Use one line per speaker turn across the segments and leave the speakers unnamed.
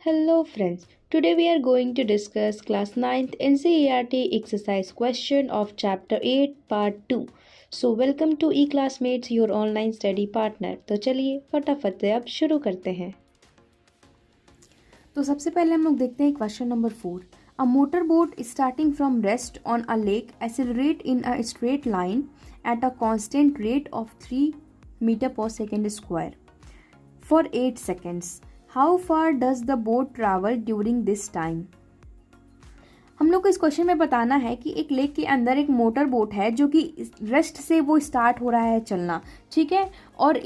Hello friends, today we are going to discuss class 9th NCERT exercise question of chapter 8 part 2. So welcome to e-classmates your online study partner. तो चलिए फटाफट से अब शुरू करते हैं।
तो सबसे पहले हम लोग देखते हैं question number 4। A motor boat starting from rest on a lake accelerate in a straight line at a constant rate of 3 metre per second square for 8 seconds. How far does the boat travel during this time. हम लोग को इस question में बताना है कि एक lake के अंदर एक मोटर बोट है जो कि रेस्ट से वो स्टार्ट हो रहा है चलना, ठीक है, और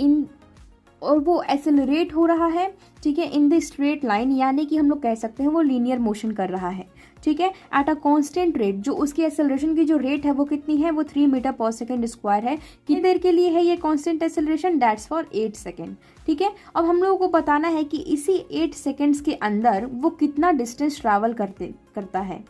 वो एक्सेलरेट हो रहा है, ठीक है, इन द स्ट्रेट लाइन, यानी कि हम लोग कह सकते हैं वो लीनियर मोशन कर रहा है, ठीक है, एट अ कांस्टेंट रेट। जो उसकी एक्सेलरेशन की जो रेट है वो कितनी है, वो 3 मीटर पर सेकेंड स्क्वायर है। कितनी देर के लिए है ये constant acceleration, that's for 8 second, ठीक है। अब हम लोगों को बताना है कि इसी 8 सेकेंड्स के अंदर वो कितना डिस्टेंस ट्रैवल करता है।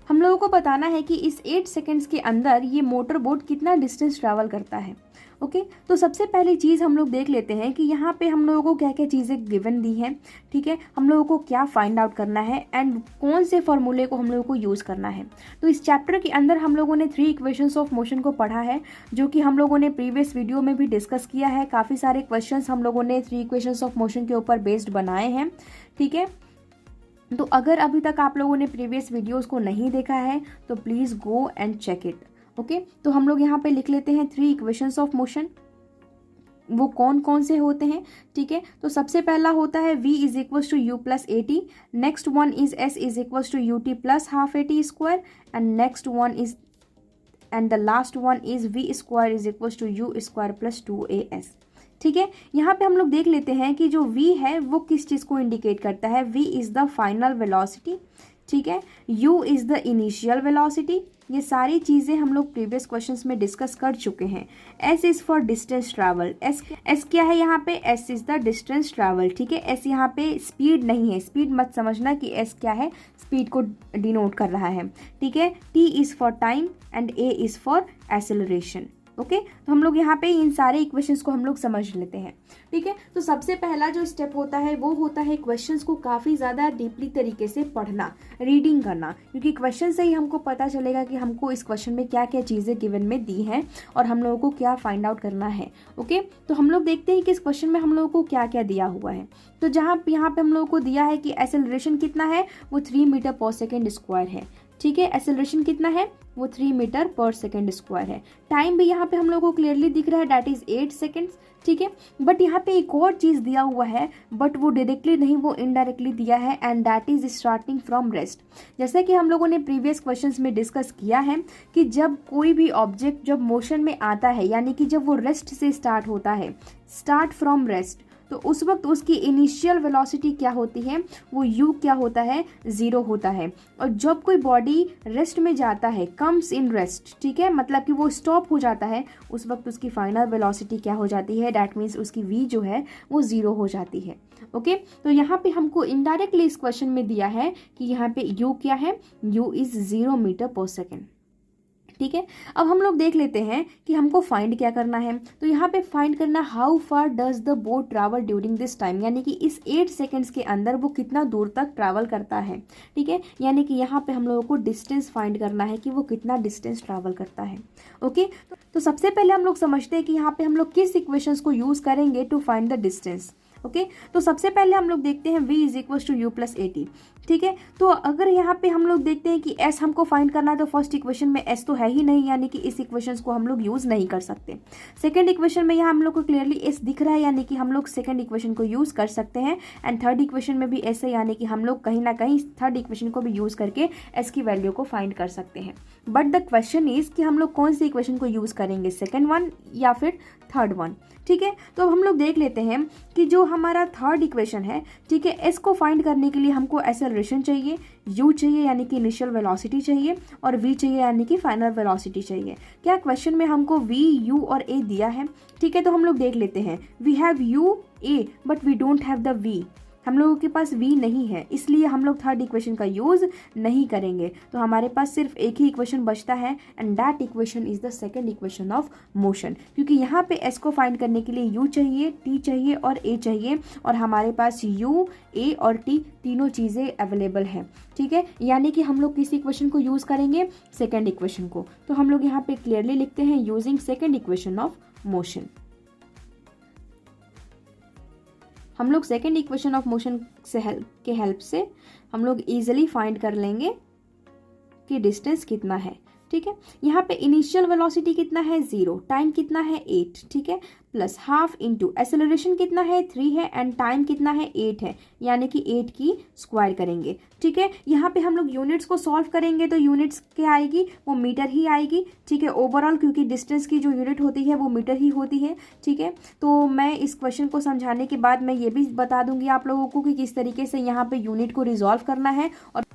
हम लोगों को बताना है कि इस 8 सेकेंड्स के अंदर ये मोटर बोट कितना डिस्टेंस ट्रैवल करता है। ओके, तो सबसे पहली चीज़ हम लोग देख लेते हैं कि यहाँ पे हम लोगों को क्या क्या चीज़ें गिवन दी हैं, ठीक है, हम लोगों को क्या फाइंड आउट करना है एंड कौन से फॉर्मूले को हम लोगों को यूज़ करना है। तो इस चैप्टर के अंदर हम लोगों ने 3 इक्वेशंस ऑफ मोशन को पढ़ा है, जो कि हम लोगों ने प्रीवियस वीडियो में भी डिस्कस किया है। काफ़ी सारे क्वेश्चंस हम लोगों ने 3 इक्वेशंस ऑफ मोशन के ऊपर बेस्ड बनाए हैं, ठीक है। तो अगर अभी तक आप लोगों ने प्रीवियस वीडियोस को नहीं देखा है तो please go and check it. Okay, तो हम लोग यहाँ पे लिख लेते हैं 3 इक्वेशंस ऑफ मोशन। वो कौन कौन से होते हैं, ठीक है। तो सबसे पहला होता है v is equals to U plus A T, next one is s is equals to U T plus half A T square, and the last one is v square is equals to U square plus 2as, ठीक है। यहाँ पे हम लोग देख लेते हैं कि जो v है वो किस चीज़ को इंडिकेट करता है। v is the final velocity, ठीक है, u is the initial velocity. ये सारी चीज़ें हम लोग प्रीवियस क्वेश्चंस में डिस्कस कर चुके हैं। s is for distance travel. s क्या है यहाँ पे, s is the distance travel, ठीक है। s यहाँ पे स्पीड नहीं है, स्पीड मत समझना कि s क्या है, स्पीड को डिनोट कर रहा है, ठीक है। t is for time and a is for acceleration. Okay, तो हम लोग यहाँ पे इन सारे इक्वेशंस को हम लोग समझ लेते हैं, ठीक है। तो सबसे पहला जो स्टेप होता है वो होता है क्वेश्चंस को काफ़ी ज़्यादा डीपली तरीके से पढ़ना, रीडिंग करना, क्योंकि क्वेश्चन से ही हमको पता चलेगा कि हमको इस क्वेश्चन में क्या क्या चीज़ें गिवन में दी हैं और हम लोगों को क्या फाइंड आउट करना है। ओके, तो हम लोग देखते हैं कि इस क्वेश्चन में हम लोगों को क्या क्या दिया हुआ है। तो यहाँ पे हम लोगों को दिया है कि एक्सेलरेशन कितना है, वो 3 मीटर पर सेकेंड स्क्वायर है, ठीक है। एक्सेलरेशन कितना है, वो 3 मीटर पर सेकेंड स्क्वायर है। टाइम भी यहाँ पे हम लोगों को क्लियरली दिख रहा है, दैट इज 8 सेकेंड्स, ठीक है। बट यहाँ पे एक और चीज़ दिया हुआ है, बट वो डायरेक्टली नहीं, वो इनडायरेक्टली दिया है, and that is starting from rest. जैसे कि हम लोगों ने प्रीवियस क्वेश्चंस में डिस्कस किया है कि जब कोई भी ऑब्जेक्ट जब मोशन में आता है, यानी कि जब वो रेस्ट से स्टार्ट होता है, स्टार्ट फ्रॉम रेस्ट, तो उस वक्त उसकी इनिशियल वेलोसिटी क्या होती है, वो u क्या होता है, 0 होता है। और जब कोई बॉडी रेस्ट में जाता है, कम्स इन रेस्ट, ठीक है, मतलब कि वो स्टॉप हो जाता है, उस वक्त उसकी फाइनल वेलोसिटी क्या हो जाती है, डैट मीन्स उसकी v जो है वो 0 हो जाती है। ओके, तो यहाँ पे हमको इनडायरेक्टली इस क्वेश्चन में दिया है कि यहाँ पे u क्या है, u is 0 metre per second, ठीक है। अब हम लोग देख लेते हैं कि हमको फाइंड क्या करना है। तो यहाँ पे फाइंड करना how far does the boat travel during this time, यानी कि इस 8 सेकेंड्स के अंदर वो कितना दूर तक ट्रैवल करता है, ठीक है। यानी कि यहाँ पे हम लोगों को डिस्टेंस फाइंड करना है कि वो कितना डिस्टेंस ट्रैवल करता है। ओके, तो सबसे पहले हम लोग समझते हैं कि यहाँ पे हम लोग किस इक्वेशंस को यूज़ करेंगे to find the distance. Okay, तो सबसे पहले हम लोग देखते हैं v is equals to U plus A T, ठीक है। तो अगर यहाँ पे हम लोग देखते हैं कि s हमको फाइंड करना है, तो फर्स्ट इक्वेशन में s तो है ही नहीं, यानी कि इस इक्वेशंस को हम लोग यूज़ नहीं कर सकते। सेकंड इक्वेशन में यहाँ हम लोग को क्लियरली s दिख रहा है, यानी कि हम लोग सेकंड इक्वेशन को यूज़ कर सकते हैं। एंड थर्ड इक्वेशन में भी s है, यानी कि हम लोग कहीं ना कहीं थर्ड इक्वेशन को भी यूज़ करके s की वैल्यू को फाइंड कर सकते हैं। बट द क्वेश्चन इज कि हम लोग कौन सी इक्वेशन को यूज़ करेंगे, सेकेंड वन या फिर थर्ड वन, ठीक है। तो अब हम लोग देख लेते हैं कि जो हमारा थर्ड इक्वेशन है, ठीक है, s को फाइंड करने के लिए हमको एक्सेलरेशन चाहिए, u चाहिए यानी कि इनिशियल वेलोसिटी चाहिए, और v चाहिए यानी कि फाइनल वेलोसिटी चाहिए। क्या क्वेश्चन में हमको v, u और a दिया है, ठीक है। तो हम लोग देख लेते हैं, we have u a but we don't have the v। हम लोगों के पास v नहीं है, इसलिए हम लोग थर्ड इक्वेशन का यूज़ नहीं करेंगे। तो हमारे पास सिर्फ एक ही इक्वेशन बचता है and that equation is the second equation of motion, क्योंकि यहाँ पे s को फाइंड करने के लिए u चाहिए, t चाहिए और a चाहिए, और हमारे पास u, a और t तीनों चीज़ें अवेलेबल हैं। ठीक है, यानी कि हम लोग किस इक्वेशन को यूज़ करेंगे, सेकेंड इक्वेशन को। तो हम लोग यहाँ पे क्लियरली लिखते हैं using second equation of motion. हम लोग सेकेंड इक्वेशन ऑफ मोशन से हेल्प से हम लोग इजीली फाइंड कर लेंगे कि डिस्टेंस कितना है। ठीक है, यहाँ पे इनिशियल वेलोसिटी कितना है 0, टाइम कितना है 8, ठीक है, प्लस हाफ इंटू एक्सेलरेशन कितना है 3 है एंड टाइम कितना है 8 है, यानी कि 8 की स्क्वायर करेंगे। ठीक है, यहाँ पे हम लोग यूनिट्स को सॉल्व करेंगे तो यूनिट्स क्या आएगी, वो मीटर ही आएगी। ठीक है, ओवरऑल क्योंकि डिस्टेंस की जो यूनिट होती है वो मीटर ही होती है। ठीक है, तो मैं इस क्वेश्चन को समझाने के बाद मैं ये भी बता दूंगी आप लोगों को कि किस तरीके से यहाँ पे यूनिट को रिजॉल्व करना है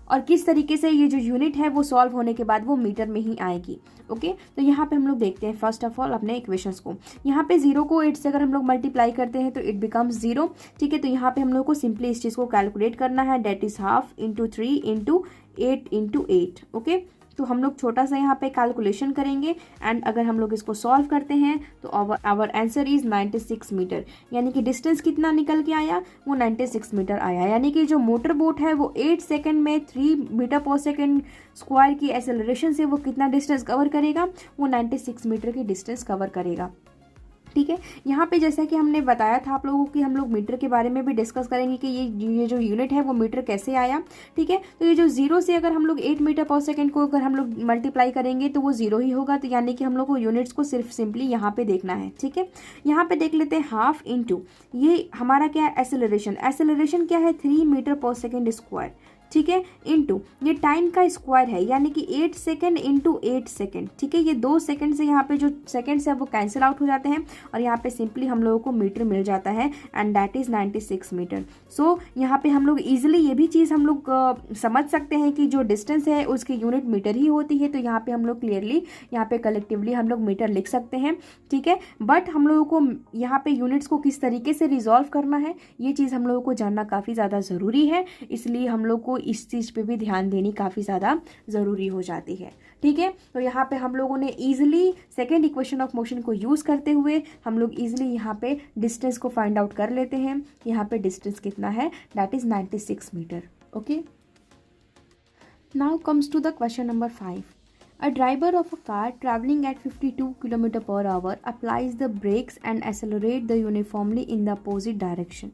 और किस तरीके से ये जो यूनिट है वो सॉल्व होने के बाद वो मीटर में ही आएगी। ओके, तो यहाँ पे हम लोग देखते हैं फर्स्ट ऑफ ऑल अपने इक्वेशंस को। यहाँ पे 0 को 8 से अगर हम लोग मल्टीप्लाई करते हैं तो इट बिकम्स 0। ठीक है, तो यहाँ पे हम लोग को सिंपली इस चीज़ को कैलकुलेट करना है, that is half into 3 into 8 into 8। Okay, तो हम लोग छोटा सा यहाँ पे कैलकुलेशन करेंगे एंड अगर हम लोग इसको सॉल्व करते हैं तो आवर आंसर इज 96 मीटर, यानी कि डिस्टेंस कितना निकल के आया, वो 96 मीटर आया। यानी कि जो मोटर बोट है वो 8 सेकंड में 3 मीटर पर सेकंड स्क्वायर की एक्सेलरेशन से वो कितना डिस्टेंस कवर करेगा, वो 96 मीटर की डिस्टेंस कवर करेगा। ठीक है, यहाँ पे जैसा कि हमने बताया था आप लोगों की, हम लोग मीटर के बारे में भी डिस्कस करेंगे कि ये जो यूनिट है वो मीटर कैसे आया। ठीक है, तो ये जो 0 से अगर हम लोग 8 मीटर पर सेकंड को अगर हम लोग मल्टीप्लाई करेंगे तो वो 0 ही होगा, तो यानी कि हम लोग को यूनिट्स को सिर्फ सिंपली यहाँ पे देखना है। ठीक है, यहाँ पे देख लेते हैं हाफ इंटू ये हमारा क्या है, एक्सेलरेशन। एक्सेलरेशन क्या है 3 मीटर पर सेकेंड स्क्वायर। ठीक है, इंटू ये टाइम का स्क्वायर है, यानी कि 8 सेकेंड इंटू 8 सेकेंड। ठीक है, ये 2 सेकेंड से यहाँ पे जो सेकेंड्स है वो कैंसिल आउट हो जाते हैं और यहाँ पे सिंपली हम लोगों को मीटर मिल जाता है एंड दैट इज 96 मीटर। सो यहाँ पे हम लोग इजीली ये भी चीज़ हम लोग समझ सकते हैं कि जो डिस्टेंस है उसकी यूनिट मीटर ही होती है, तो यहाँ पे हम लोग क्लियरली यहाँ पे कलेक्टिवली हम लोग मीटर लिख सकते हैं। ठीक है, बट हम लोगों को यहाँ पे यूनिट्स को किस तरीके से रिजॉल्व करना है ये चीज़ हम लोगों को जानना काफ़ी ज़्यादा ज़रूरी है, इसलिए हम लोग को इस चीज़ पे भी ध्यान देनी काफ़ी ज़्यादा ज़रूरी हो जाती है। ठीक है, तो यहाँ पे हम लोगों ने easily second equation of motion को यूज़ करते हुए हम लोग इजीली यहाँ पे डिस्टेंस को फाइंड आउट कर लेते हैं। यहाँ पे डिस्टेंस कितना है, that is 96 meter. Okay, now comes to the question number 5. A driver of a car traveling at 52 km per hour applies the brakes and accelerates the uniformly in the opposite direction.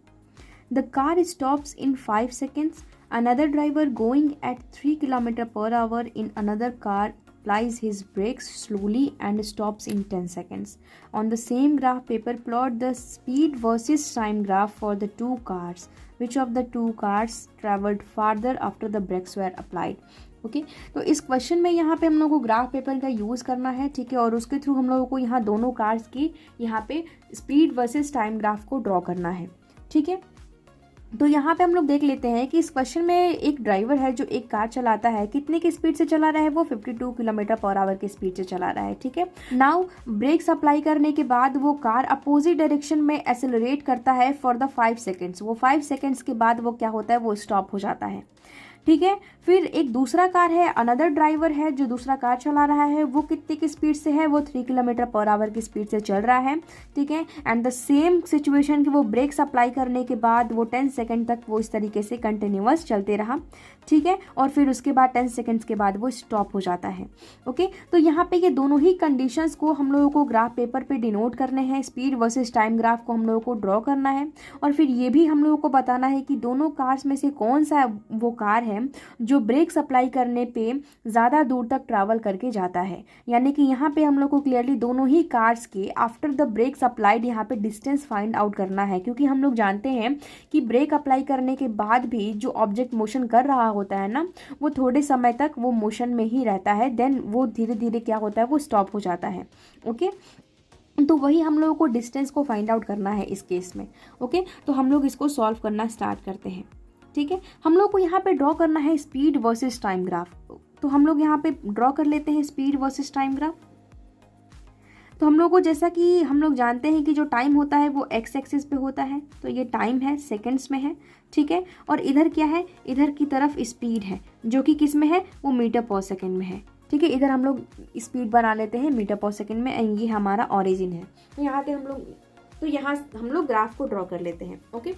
The car stops in 5 seconds. Another driver going at 3 km per hour in another car applies his brakes slowly and stops in 10 seconds. On the same graph paper, plot the speed versus time graph for the two cars. Which of the two cars traveled farther after the brakes were applied? Okay, तो इस question में यहाँ पे हम लोगों को graph paper का use करना है। ठीक है, और उसके थ्रू हम लोगों को यहाँ दोनों कार्स की यहाँ पे स्पीड वर्सेस टाइम ग्राफ को ड्रॉ करना है। ठीक है, तो यहाँ पे हम लोग देख लेते हैं कि इस क्वेश्चन में एक ड्राइवर है जो एक कार चलाता है, कितने की स्पीड से चला रहा है, वो 52 किलोमीटर पर आवर की स्पीड से चला रहा है। ठीक है, नाउ ब्रेक्स अप्लाई करने के बाद वो कार अपोजिट डायरेक्शन में एक्सेलरेट करता है फॉर द 5 सेकेंड्स। वो 5 सेकेंड्स के बाद वो क्या होता है, वो स्टॉप हो जाता है। ठीक है, फिर एक दूसरा कार है, अनदर ड्राइवर है जो दूसरा कार चला रहा है, वो कितने की स्पीड से है, वो 3 किलोमीटर पर आवर की स्पीड से चल रहा है। ठीक है, एंड द सेम सिचुएशन कि वो ब्रेक्स अप्लाई करने के बाद वो 10 सेकेंड तक वो इस तरीके से कंटिन्यूअस चलते रहा। ठीक है, और फिर उसके बाद 10 सेकेंड्स के बाद वो स्टॉप हो जाता है। ओके, तो यहाँ पे ये दोनों ही कंडीशंस को हम लोगों को ग्राफ पेपर पे डिनोट करने हैं, स्पीड वर्सेस टाइम ग्राफ को हम लोगों को ड्रॉ करना है, और फिर ये भी हम लोगों को बताना है कि दोनों कार्स में से कौन सा वो कार है जो ब्रेक्स अप्लाई करने पे ज़्यादा दूर तक ट्रैवल करके जाता है। यानी कि यहाँ पे हम लोग को क्लियरली दोनों ही कार्स के आफ्टर द ब्रेक्स अप्लाइड यहाँ पे डिस्टेंस फाइंड आउट करना है, क्योंकि हम लोग जानते हैं कि ब्रेक अप्लाई करने के बाद भी जो ऑब्जेक्ट मोशन कर रहा होता है ना, वो थोड़े समय तक वो मोशन में ही रहता है, देन वो धीरे धीरे क्या होता है, वो स्टॉप हो जाता है। ओके, तो वही हम लोगों को डिस्टेंस को फाइंड आउट करना है इस केस में। ओके, तो हम लोग इसको सॉल्व करना स्टार्ट करते हैं। ठीक है, हम लोग को यहाँ पे ड्रॉ करना है स्पीड वर्सेस टाइम ग्राफ। तो हम लोग यहाँ पे ड्रॉ कर लेते हैं स्पीड वर्सेस टाइम ग्राफ। तो हम लोग को, जैसा कि हम लोग जानते हैं कि जो टाइम होता है वो एक्स एक्सिस पे होता है, तो ये टाइम है सेकंड्स में है, ठीक है। और इधर क्या है, इधर की तरफ स्पीड है जो कि किस में है, वो मीटर पर सेकंड में है, ठीक है। इधर हम लोग स्पीड बना लेते हैं मीटर पर सेकंड में, एंड ये हमारा ओरिजिन है। तो यहाँ पे हम लोग ग्राफ को ड्रॉ कर लेते हैं, ओके।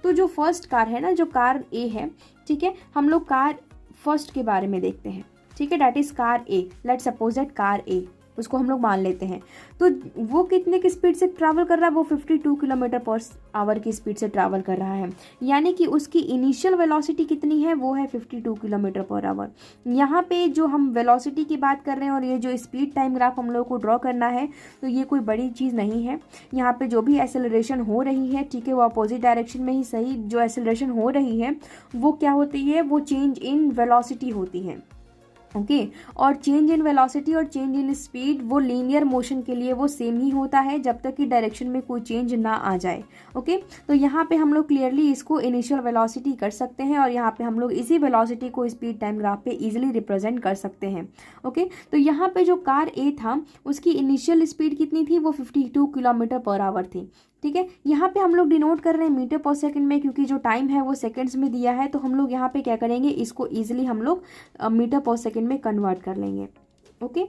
तो जो फर्स्ट कार है ना, जो कार ए है, ठीक है, हम लोग कार फर्स्ट के बारे में देखते हैं, ठीक है। That is car A, let suppose that car A, उसको हम लोग मान लेते हैं। तो वो कितने की स्पीड से ट्रैवल कर रहा है, वो 52 किलोमीटर पर आवर की स्पीड से ट्रैवल कर रहा है, यानी कि उसकी इनिशियल वेलोसिटी कितनी है, वो है 52 किलोमीटर पर आवर। यहाँ पे जो हम वेलोसिटी की बात कर रहे हैं और ये जो स्पीड टाइम ग्राफ हम लोग को ड्रॉ करना है, तो ये कोई बड़ी चीज़ नहीं है। यहाँ पे जो भी एक्सेलरेशन हो रही है, ठीक है, वो अपोजिट डायरेक्शन में ही सही, जो एक्सेलरेशन हो रही है वो क्या होती है, वो चेंज इन वेलोसिटी होती है, ओके। और चेंज इन वेलोसिटी और चेंज इन स्पीड वो लीनियर मोशन के लिए वो सेम ही होता है जब तक कि डायरेक्शन में कोई चेंज ना आ जाए, ओके। तो यहाँ पे हम लोग क्लियरली इसको इनिशियल वेलोसिटी कर सकते हैं और यहाँ पे हम लोग इसी वेलोसिटी को स्पीड टाइम ग्राफ पे इजीली रिप्रेजेंट कर सकते हैं, ओके। तो यहाँ पे जो कार ए था उसकी इनिशियल स्पीड कितनी थी, वो 52 किलोमीटर पर आवर थी, ठीक है। यहाँ पे हम लोग डिनोट कर रहे हैं मीटर पर सेकंड में, क्योंकि जो टाइम है वो सेकंड्स में दिया है, तो हम लोग यहाँ पे क्या करेंगे, इसको इजीली हम लोग मीटर पर सेकंड में कन्वर्ट कर लेंगे, ओके।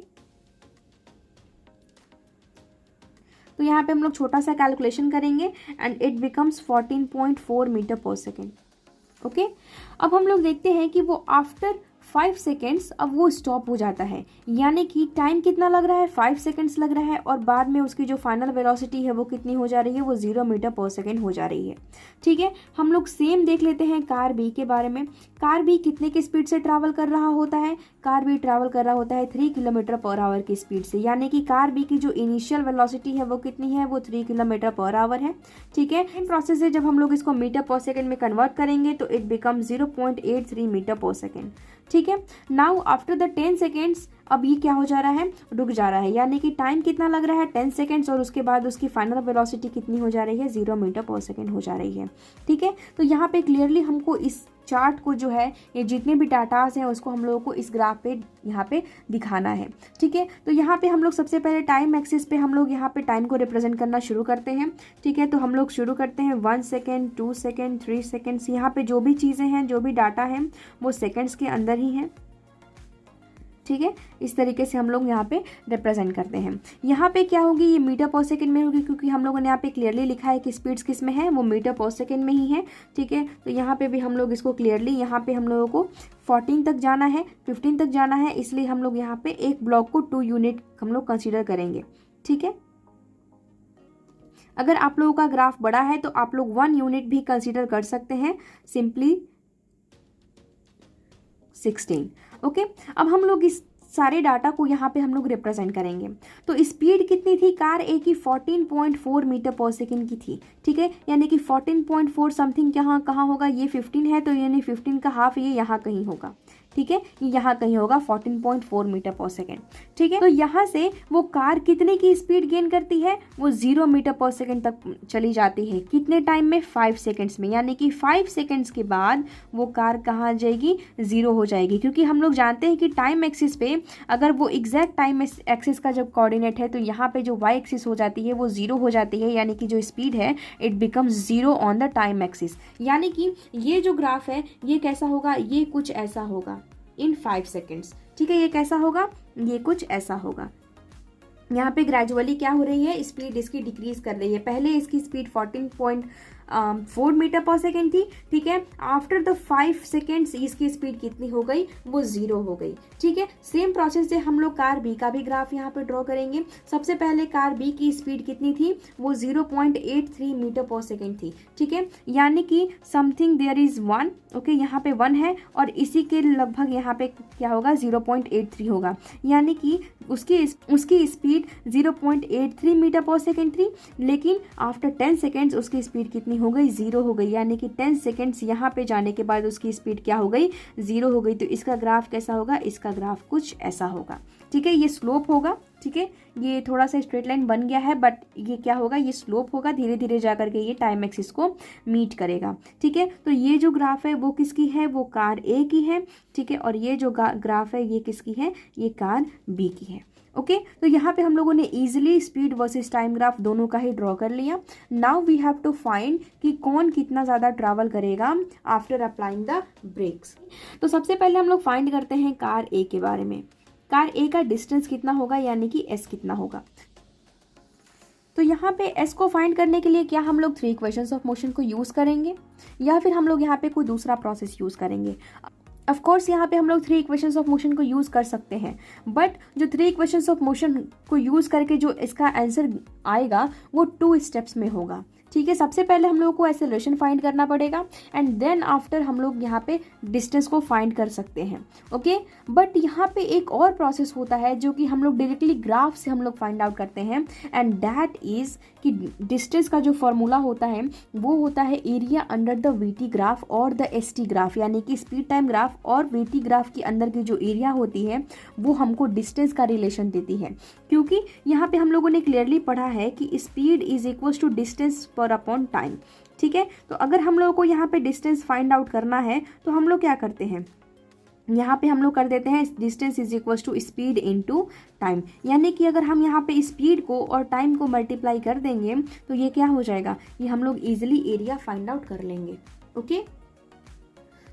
तो यहाँ पे हम लोग छोटा सा कैलकुलेशन करेंगे and it becomes 14.4 metre per second, okay. अब हम लोग देखते हैं कि वो आफ्टर 5 सेकेंड्स अब वो स्टॉप हो जाता है, यानी कि टाइम कितना लग रहा है, 5 सेकेंड्स लग रहा है, और बाद में उसकी जो फाइनल वेलोसिटी है वो कितनी हो जा रही है, वो 0 मीटर पर सेकेंड हो जा रही है, ठीक है। हम लोग सेम देख लेते हैं कार बी के बारे में। कार बी कितने की स्पीड से ट्रैवल कर रहा होता है, कार बी ट्रैवल कर रहा होता है 3 किलोमीटर पर आवर की स्पीड से, यानी कि कार बी की जो इनिशियल वेलोसिटी है वो कितनी है, वो 3 किलोमीटर पर आवर है, ठीक है। इन प्रोसेस से जब हम लोग इसको मीटर पर सेकेंड में कन्वर्ट करेंगे तो it become 0.83 metre per second, ठीक है। नाउ आफ्टर द 10 सेकेंड्स अब ये क्या हो जा रहा है, रुक जा रहा है, यानी कि टाइम कितना लग रहा है, 10 सेकेंड्स, और उसके बाद उसकी फाइनल वेलोसिटी कितनी हो जा रही है, 0 मीटर पर सेकेंड हो जा रही है, ठीक है। तो यहाँ पे क्लियरली हमको इस चार्ट को जो है, ये जितने भी डाटाज हैं उसको हम लोगों को इस ग्राफ पे यहाँ पे दिखाना है, ठीक है। तो यहाँ पे हम लोग सबसे पहले टाइम एक्सिस पे हम लोग यहाँ पे टाइम को रिप्रेजेंट करना शुरू करते हैं, ठीक है। तो हम लोग शुरू करते हैं 1 सेकेंड, 2 सेकेंड, 3 सेकेंड्स, यहाँ पे जो भी चीज़ें हैं, जो भी डाटा है वो सेकेंड्स के अंदर ही हैं, ठीक है। इस तरीके से हम लोग यहाँ पे रिप्रेजेंट करते हैं। यहाँ पे क्या होगी, ये मीटर पर सेकंड में होगी, क्योंकि हम लोगों ने यहाँ पे क्लियरली लिखा है कि स्पीड्स किस में है, वो मीटर पर सेकंड में ही है, ठीक है। तो यहाँ पे भी हम लोग इसको क्लियरली, यहाँ पे हम लोगों को 14 तक जाना है, 15 तक जाना है, इसलिए हम लोग यहाँ पे एक ब्लॉक को 2 यूनिट हम लोग कंसिडर करेंगे, ठीक है। अगर आप लोगों का ग्राफ बड़ा है तो आप लोग 1 यूनिट भी कंसिडर कर सकते हैं, सिंपली 16, ओके। अब हम लोग इस सारे डाटा को यहाँ पे हम लोग रिप्रेजेंट करेंगे। तो स्पीड कितनी थी कार ए की, 14.4 मीटर पर सेकेंड की थी, ठीक है। यानी कि 14.4 समथिंग कहाँ होगा, ये 15 है, तो यानी 15 का हाफ ये यहाँ कहीं होगा, ठीक है, यहाँ कहीं होगा 14.4 मीटर पर सेकेंड, ठीक है। तो यहाँ से वो कार कितने की स्पीड गेन करती है, वो 0 मीटर पर सेकेंड तक चली जाती है, कितने टाइम में, 5 सेकेंड्स में, यानी कि 5 सेकेंड्स के बाद वो कार कहाँ जाएगी, 0 हो जाएगी, क्योंकि हम लोग जानते हैं कि टाइम एक्सिस पे अगर वो एग्जैक्ट टाइम एक्सिस का जब कोऑर्डिनेट है तो यहाँ पे जो वाई एक्सिस हो जाती है वो 0 हो जाती है, यानी कि जो स्पीड है it becomes 0 on the time axis, यानी कि ये जो ग्राफ है ये कैसा होगा, ये कुछ ऐसा होगा इन 5 सेकेंड्स, ठीक है। ये कैसा होगा, ये कुछ ऐसा होगा। यहाँ पे ग्रेजुअली क्या हो रही है, स्पीड इसकी डिक्रीज कर रही है। पहले इसकी स्पीड 14.4 मीटर पर सेकेंड थी, ठीक है। आफ्टर द 5 सेकेंड्स इसकी स्पीड कितनी हो गई, वो 0 हो गई, ठीक है। सेम प्रोसेस से हम लोग कार बी का भी ग्राफ यहाँ पे ड्रॉ करेंगे। सबसे पहले कार बी की स्पीड कितनी थी, वो 0.83 मीटर पर सेकेंड थी, ठीक है। यानी कि समथिंग देयर इज 1, ओके, यहाँ पे 1 है और इसी के लगभग यहाँ पे क्या होगा, 0.83 होगा, यानी कि उसकी स्पीड 0.83 मीटर पर सेकेंड थी, लेकिन आफ्टर 10 सेकेंड्स उसकी स्पीड कितनी हो गई, 0 हो गई, यानी कि 10 सेकेंड्स यहाँ पे जाने के बाद उसकी स्पीड क्या हो गई, 0 हो गई। तो इसका ग्राफ कैसा होगा, इसका ग्राफ कुछ ऐसा होगा, ठीक है। ये स्लोप होगा, ठीक है, ये थोड़ा सा स्ट्रेट लाइन बन गया है, बट ये क्या होगा, ये स्लोप होगा, धीरे धीरे जा करके ये टाइम एक्सिस को मीट करेगा। ठीक है, तो ये जो ग्राफ है वो किसकी है, वो कार ए की है। ठीक है, और ये जो ग्राफ है ये किसकी है, ये कार बी की है। ओके, तो यहाँ पे हम लोगों ने easily speed versus time graph दोनों का ही ड्रॉ कर लिया। Now we have to find कि कौन कितना ज़्यादा ट्रैवल करेगा आफ्टर अप्लाइंग द ब्रेक्स। तो सबसे पहले हम लोग फाइंड करते हैं कार ए के बारे में। कार ए का डिस्टेंस कितना होगा, यानी कि एस कितना होगा। तो यहाँ पे एस को फाइंड करने के लिए क्या हम लोग 3 इक्वेशंस ऑफ मोशन को यूज़ करेंगे, या फिर हम लोग यहाँ पे कोई दूसरा प्रोसेस यूज़ करेंगे। ऑफ कोर्स यहाँ पे हम लोग 3 इक्वेशंस ऑफ मोशन को यूज़ कर सकते हैं, बट जो 3 इक्वेशंस ऑफ मोशन को यूज़ करके जो इसका आंसर आएगा वो 2 स्टेप्स में होगा। ठीक है, सबसे पहले हम लोगों को एक्सेलरेशन फाइंड करना पड़ेगा, एंड देन आफ्टर हम लोग यहाँ पे डिस्टेंस को फाइंड कर सकते हैं। ओके, बट यहाँ पे एक और प्रोसेस होता है जो कि हम लोग डायरेक्टली ग्राफ से हम लोग फाइंड आउट करते हैं, एंड दैट इज कि डिस्टेंस का जो फॉर्मूला होता है वो होता है area under the VT graph और द एसटी ग्राफ, यानी कि स्पीड टाइम ग्राफ और वीटी ग्राफ के अंदर की जो एरिया होती है वो हमको डिस्टेंस का रिलेशन देती है। क्योंकि यहाँ पे हम लोगों ने क्लियरली पढ़ा है कि speed is equals to distance पर अपॉन टाइम। ठीक है, तो अगर हम लोगों को यहाँ पे डिस्टेंस फाइंड आउट करना है तो हम लोग क्या करते हैं, यहाँ पे हम लोग कर देते हैं distance is equals to speed into time, यानी कि अगर हम यहाँ पे स्पीड को और टाइम को मल्टीप्लाई कर देंगे तो ये क्या हो जाएगा, ये हम लोग इजीली एरिया फाइंड आउट कर लेंगे। ओके,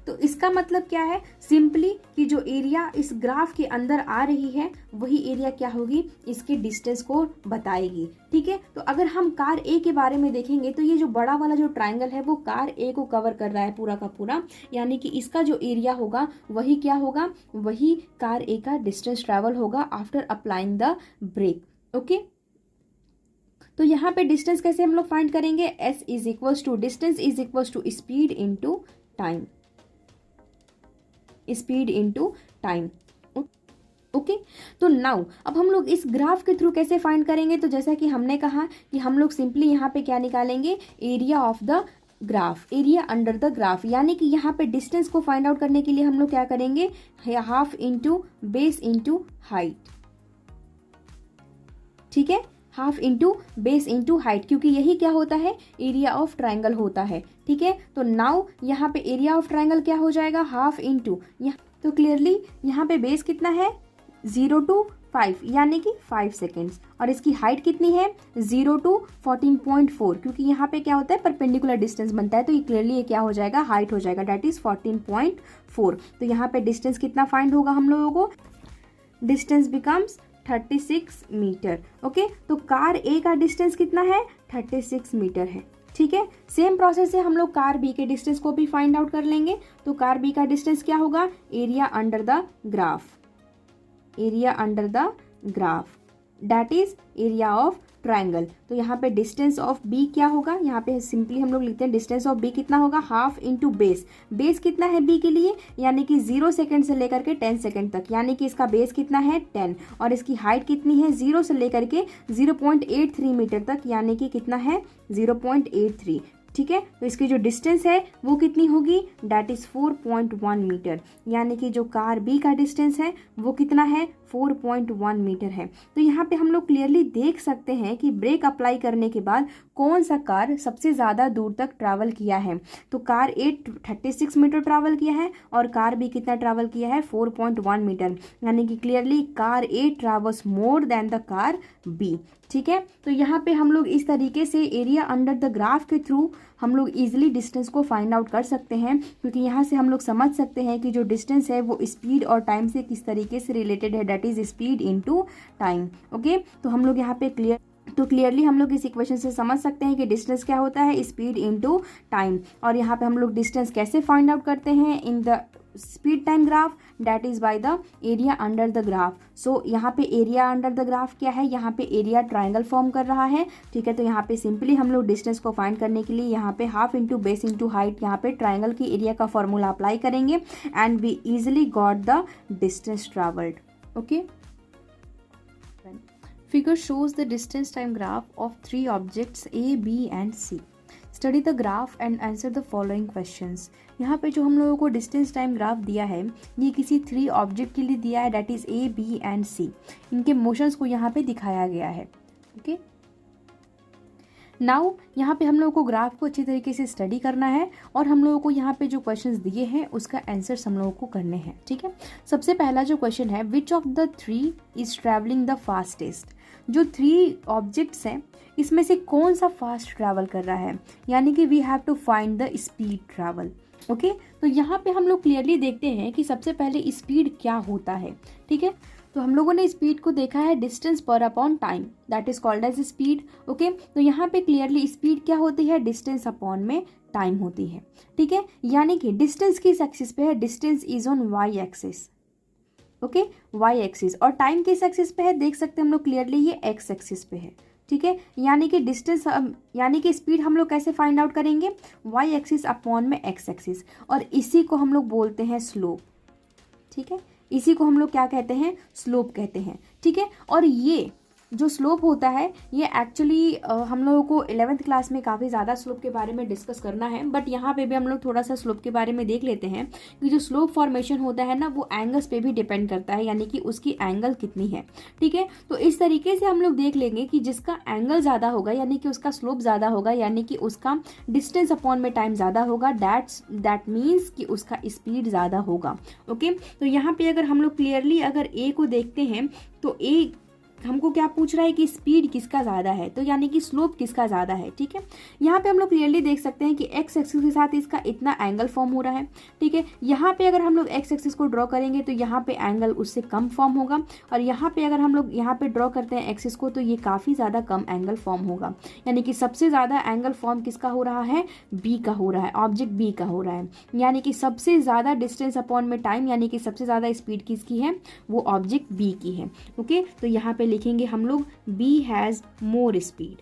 तो इसका मतलब क्या है, सिंपली कि जो एरिया इस ग्राफ के अंदर आ रही है वही एरिया क्या होगी, इसके डिस्टेंस को बताएगी। ठीक है, तो अगर हम कार ए के बारे में देखेंगे तो ये जो बड़ा वाला जो ट्रायंगल है वो कार ए को कवर कर रहा है पूरा का पूरा, यानी कि इसका जो एरिया होगा वही क्या होगा, वही कार ए का डिस्टेंस ट्रैवल होगा after applying the brake. Okay, तो यहाँ पे डिस्टेंस कैसे हम लोग फाइंड करेंगे, S is equals to distance is equals to speed into time, speed into time. Okay, तो नाउ अब हम लोग इस ग्राफ के थ्रू कैसे फाइंड करेंगे, तो जैसा कि हमने कहा कि हम लोग सिंपली यहाँ पे क्या निकालेंगे, area of the graph, area under the graph, यानी कि यहाँ पे डिस्टेंस को फाइंड आउट करने के लिए हम लोग क्या करेंगे, half into base into height. ठीक है, half into base into height, क्योंकि यही क्या होता है, एरिया ऑफ ट्राइंगल होता है। ठीक है, तो नाउ यहाँ पे एरिया ऑफ ट्राइंगल क्या हो जाएगा, हाफ इंटू, तो क्लियरली यहाँ पे बेस कितना है 0 to 5, यानी कि 5 सेकेंड्स, और इसकी हाइट कितनी है 0 to 14.4, क्योंकि यहाँ पे क्या होता है परपेंडिकुलर डिस्टेंस बनता है, तो ये क्लियरली ये क्या हो जाएगा, हाइट हो जाएगा, डेट इज 14.4। तो यहाँ पे डिस्टेंस कितना फाइंड होगा हम लोगों को, डिस्टेंस बिकम्स 36 मीटर। ओके, तो कार ए का डिस्टेंस कितना है, 36 मीटर है। ठीक है, सेम प्रोसेस से हम लोग कार बी के डिस्टेंस को भी फाइंड आउट कर लेंगे। तो कार बी का डिस्टेंस क्या होगा, area under the graph, area under the graph, that is area of triangle. तो यहाँ पे डिस्टेंस ऑफ बी क्या होगा, यहाँ पे सिंपली हम लोग लिखते हैं डिस्टेंस ऑफ बी कितना होगा, हाफ इंटू बेस, बेस कितना है बी के लिए, यानी कि 0 सेकेंड से लेकर के 10 सेकेंड तक, यानी कि इसका बेस कितना है 10, और इसकी हाइट कितनी है 0 से लेकर के 0.83 मीटर तक, यानी कि कितना है 0.83। ठीक है, तो इसकी जो डिस्टेंस है वो कितनी होगी, डैट इज 4.1 मीटर, यानी कि जो कार बी का डिस्टेंस है वो कितना है 4.1 मीटर है। तो यहाँ पे हम लोग क्लियरली देख सकते हैं कि ब्रेक अप्लाई करने के बाद कौन सा कार सबसे ज़्यादा दूर तक ट्रैवल किया है। तो कार ए 36 मीटर ट्रैवल किया है और कार बी कितना ट्रैवल किया है 4.1 मीटर, यानी कि clearly car A travels more than the car B. ठीक है, तो यहाँ पे हम लोग इस तरीके से एरिया अंडर द ग्राफ के थ्रू हम लोग इजीली डिस्टेंस को फाइंड आउट कर सकते हैं, क्योंकि यहाँ से हम लोग समझ सकते हैं कि जो डिस्टेंस है वो स्पीड और टाइम से किस तरीके से रिलेटेड है, that is speed into time. Okay, तो हम लोग यहाँ पे क्लियरली हम लोग इस इक्वेशन से समझ सकते हैं कि डिस्टेंस क्या होता है, स्पीड इनटू टाइम। और यहाँ पे हम लोग डिस्टेंस कैसे फाइंड आउट करते हैं, in the speed time graph, that is by the area under the graph. So यहाँ पे एरिया अंडर द ग्राफ क्या है, यहाँ पे एरिया ट्राइंगल फॉर्म कर रहा है। ठीक है, तो यहाँ पे सिंपली हम लोग डिस्टेंस को फाइंड करने के लिए यहाँ पे half into base into height, यहाँ पे ट्राइंगल की एरिया का फॉर्मूला अप्लाई करेंगे, and we easily got the distance travelled. Okay, figure shows the distance time graph of 3 objects A, B and C. Study the graph and answer the following questions. यहाँ पे जो हम लोगों को distance time graph दिया है ये किसी 3 ऑब्जेक्ट के लिए दिया है, that is A, B and C. इनके मोशंस को यहाँ पे दिखाया गया है। ओके, नाउ यहाँ पे हम लोगों को ग्राफ को अच्छी तरीके से स्टडी करना है और हम लोगों को यहाँ पे जो क्वेश्चंस दिए हैं उसका आंसर्स हम लोगों को करने हैं। ठीक है, सबसे पहला जो क्वेश्चन है, which of the 3 is travelling the fastest. जो 3 ऑब्जेक्ट्स हैं इसमें से कौन सा फास्ट ट्रैवल कर रहा है, यानी कि we have to find the speed travel. Okay, तो यहाँ पे हम लोग क्लियरली देखते हैं कि सबसे पहले स्पीड क्या होता है। ठीक है, तो हम लोगों ने स्पीड को देखा है डिस्टेंस पर upon time, that is called as speed. Okay, तो यहाँ पे क्लियरली स्पीड क्या होती है, डिस्टेंस अपॉन में टाइम होती है। ठीक है, यानी कि डिस्टेंस किस एक्सिस पे है, distance is on Y axis. Okay, Y axis, और टाइम किस एक्सिस पे है, देख सकते हैं हम लोग क्लियरली ये एक्स एक्सिस पे है। ठीक है, यानी कि डिस्टेंस यानी कि स्पीड हम लोग कैसे फाइंड आउट करेंगे, वाई एक्सिस अपॉन में एक्स एक्सिस, और इसी को हम लोग बोलते हैं स्लोप। ठीक है, इसी को हम लोग क्या कहते हैं, स्लोप कहते हैं। ठीक है, और ये जो स्लोप होता है ये एक्चुअली हम लोगों को 11th क्लास में काफ़ी ज़्यादा स्लोप के बारे में डिस्कस करना है, बट यहाँ पे भी हम लोग थोड़ा सा स्लोप के बारे में देख लेते हैं कि जो स्लोप फॉर्मेशन होता है ना वो एंगल्स पे भी डिपेंड करता है, यानी कि उसकी एंगल कितनी है। ठीक है, तो इस तरीके से हम लोग देख लेंगे कि जिसका एंगल ज़्यादा होगा यानी कि उसका स्लोप ज़्यादा होगा, यानी कि उसका डिस्टेंस अपॉन में टाइम ज़्यादा होगा, दैट मीन्स कि उसका स्पीड ज़्यादा होगा। ओके, तो यहाँ पे अगर हम लोग क्लियरली अगर ए को देखते हैं तो ए हमको क्या पूछ रहा है कि स्पीड किसका ज़्यादा है, तो यानी कि स्लोप किसका ज़्यादा है। ठीक है, यहाँ पे हम लोग क्लियरली देख सकते हैं कि एक्स एक्सिस के साथ इसका इतना एंगल फॉर्म हो रहा है। ठीक है, यहाँ पे अगर हम लोग एक्स एक्सिस को ड्रॉ करेंगे तो यहाँ पे एंगल उससे कम फॉर्म होगा, और यहाँ पे अगर हम लोग यहाँ पे ड्रॉ करते हैं एक्सिस को तो ये काफ़ी ज़्यादा कम एंगल फॉर्म होगा, यानी कि सबसे ज़्यादा एंगल फॉर्म किसका हो रहा है, बी का हो रहा है, ऑब्जेक्ट बी का हो रहा है, यानी कि सबसे ज़्यादा डिस्टेंस अपॉन में टाइम, यानी कि सबसे ज़्यादा स्पीड किसकी है, वो ऑब्जेक्ट बी की है। ओके, तो यहाँ पे लिखेंगे हम लोग B has more speed.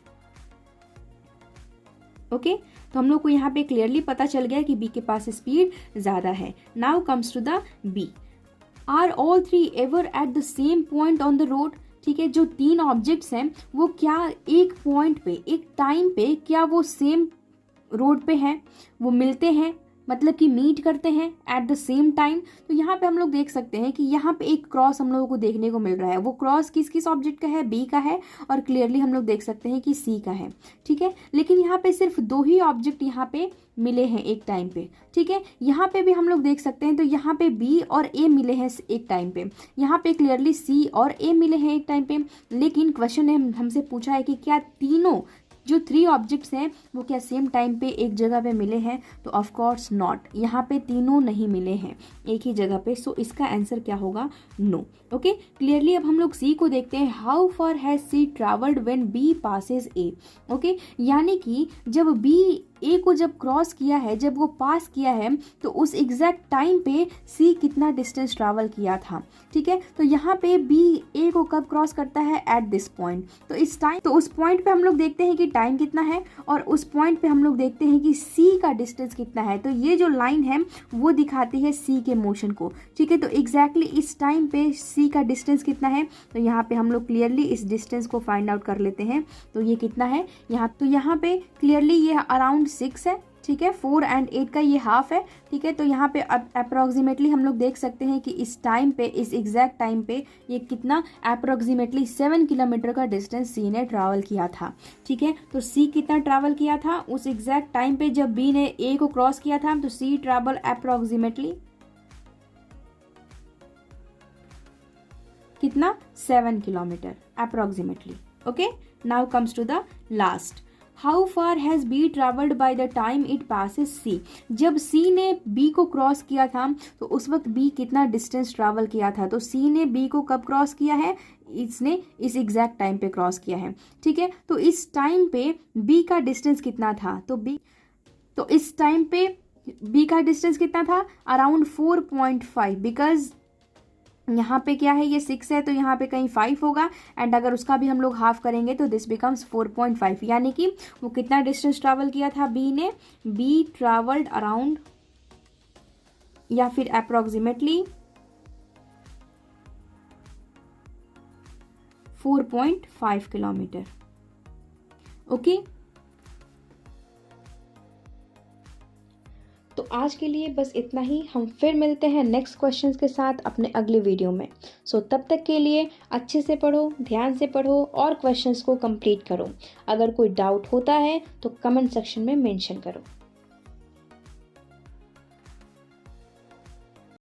Okay, तो हम लोग को यहाँ पे क्लियरली पता चल गया कि B के पास स्पीड ज्यादा है। Now comes to the B, are all 3 ever at the same point on the road. ठीक है, जो 3 ऑब्जेक्ट्स हैं वो क्या एक पॉइंट पे, एक टाइम पे, क्या वो सेम रोड पे हैं, वो मिलते हैं, मतलब कि मीट करते हैं एट द सेम टाइम। तो यहाँ पे हम लोग देख सकते हैं कि यहाँ पे एक क्रॉस हम लोगों को देखने को मिल रहा है, वो क्रॉस किस किस ऑब्जेक्ट का है, बी का है, और क्लियरली हम लोग देख सकते हैं कि सी का है। ठीक है, लेकिन यहाँ पे सिर्फ 2 ही ऑब्जेक्ट यहाँ पे मिले हैं एक टाइम पे। ठीक है, यहाँ पे भी हम लोग देख सकते हैं, तो यहाँ पे बी और ए मिले हैं एक टाइम पे, यहाँ पे क्लियरली सी और ए मिले हैं एक टाइम पे, लेकिन क्वेश्चन ने हमसे पूछा है कि क्या तीनों जो 3 ऑब्जेक्ट्स हैं वो क्या सेम टाइम पे एक जगह पे मिले हैं, तो ऑफ कोर्स नॉट, यहाँ पे तीनों नहीं मिले हैं एक ही जगह पे, सो इसका आंसर क्या होगा, नो। ओके, क्लियरली अब हम लोग सी को देखते हैं, how far has C travelled when B passes A. Okay, यानी कि जब बी ए को जब क्रॉस किया है, जब वो पास किया है, तो उस एग्जैक्ट टाइम पे सी कितना डिस्टेंस ट्रैवल किया था। ठीक है, तो यहाँ पे बी ए को कब क्रॉस करता है, एट दिस पॉइंट, तो इस टाइम, तो उस पॉइंट पे हम लोग देखते हैं कि टाइम कितना है, और उस पॉइंट पे हम लोग देखते हैं कि सी का डिस्टेंस कितना है। तो ये जो लाइन है वो दिखाती है सी के मोशन को। ठीक है, तो एग्जैक्टली इस टाइम पे सी का डिस्टेंस कितना है, तो यहाँ पे हम लोग क्लियरली इस डिस्टेंस को फाइंड आउट कर लेते हैं। तो ये कितना है यहाँ, तो यहाँ पे क्लियरली ये अराउंड 6 है। ठीक है, 4 और 8 का ये हाफ है। ठीक है, तो यहाँ पे अप्रोक्सीमेटली हम लोग देख सकते हैं कि इस टाइम पे, इस एग्जैक्ट टाइम पे ये कितना अप्रोक्सीमेटली 7 किलोमीटर का डिस्टेंस सी ने ट्रैवल किया था। ठीक है, तो सी कितना ट्रैवल किया था उस एग्जैक्ट टाइम पे जब बी ने ए को क्रॉस किया था, तो सी ट्रैवल अप्रोक्सीमेटली कितना, 7 kilometre approximately. Okay, now comes to the last, how far has B travelled by the time it passes C. जब सी ने बी को क्रॉस किया था तो उस वक्त बी कितना डिस्टेंस ट्रैवल किया था, तो सी ने बी को कब क्रॉस किया है, इसने इस एग्जैक्ट टाइम पे क्रॉस किया है। ठीक है, तो इस टाइम पे बी का डिस्टेंस कितना था, तो इस टाइम पे बी का डिस्टेंस कितना था, अराउंड 4.5, बिकॉज यहाँ पे क्या है, ये 6 है तो यहाँ पे कहीं 5 होगा, एंड अगर उसका भी हम लोग हाफ करेंगे तो दिस बिकम्स 4.5, यानी कि वो कितना डिस्टेंस ट्रैवल किया था बी ने, बी ट्रैवल्ड अराउंड या फिर अप्रोक्सीमेटली 4.5 किलोमीटर। ओके,
तो आज के लिए बस इतना ही। हम फिर मिलते हैं नेक्स्ट क्वेश्चंस के साथ अपने अगले वीडियो में। सो तब तक के लिए अच्छे से पढ़ो, ध्यान से पढ़ो और क्वेश्चंस को कंप्लीट करो। अगर कोई डाउट होता है तो कमेंट सेक्शन में मेंशन करो।